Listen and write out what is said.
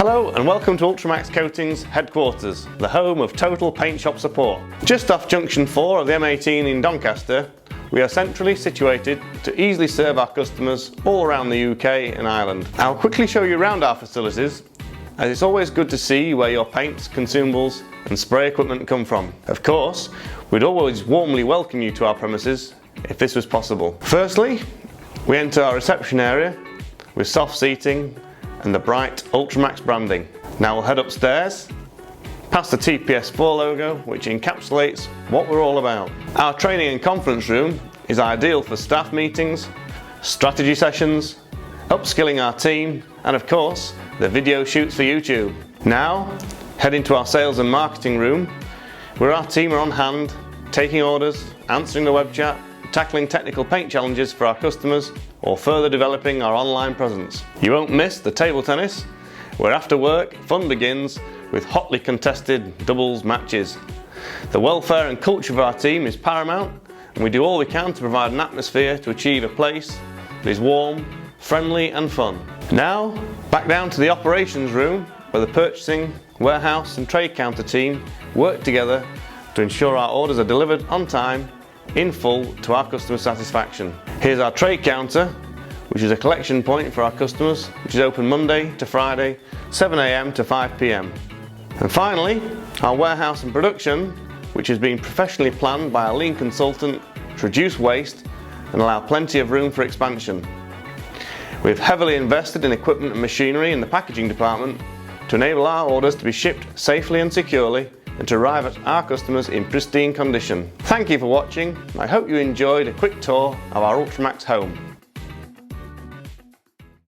Hello and welcome to Ultrimax Coatings headquarters, the home of total paint shop support. Just off junction 4 of the M18 in Doncaster, we are centrally situated to easily serve our customers all around the UK and Ireland. I'll quickly show you around our facilities, as it's always good to see where your paints, consumables and spray equipment come from. Of course, we'd always warmly welcome you to our premises if this was possible. Firstly, we enter our reception area with soft seating and the bright Ultrimax branding. Now we'll head upstairs, past the TPS4 logo, which encapsulates what we're all about. Our training and conference room is ideal for staff meetings, strategy sessions, upskilling our team, and of course, the video shoots for YouTube. Now, head into our sales and marketing room, where our team are on hand, taking orders, answering the web chat, tackling technical paint challenges for our customers, or further developing our online presence. You won't miss the table tennis, where after work, fun begins with hotly contested doubles matches. The welfare and culture of our team is paramount, and we do all we can to provide an atmosphere to achieve a place that is warm, friendly and fun. Now, back down to the operations room, where the purchasing, warehouse and trade counter team work together to ensure our orders are delivered on time, in full, to our customer satisfaction. Here's our trade counter, which is a collection point for our customers, which is open Monday to Friday, 7 AM to 5 PM. And finally, our warehouse and production, which has been professionally planned by a lean consultant to reduce waste and allow plenty of room for expansion. We've heavily invested in equipment and machinery in the packaging department to enable our orders to be shipped safely and securely and to arrive at our customers in pristine condition. Thank you for watching. I hope you enjoyed a quick tour of our Ultrimax home.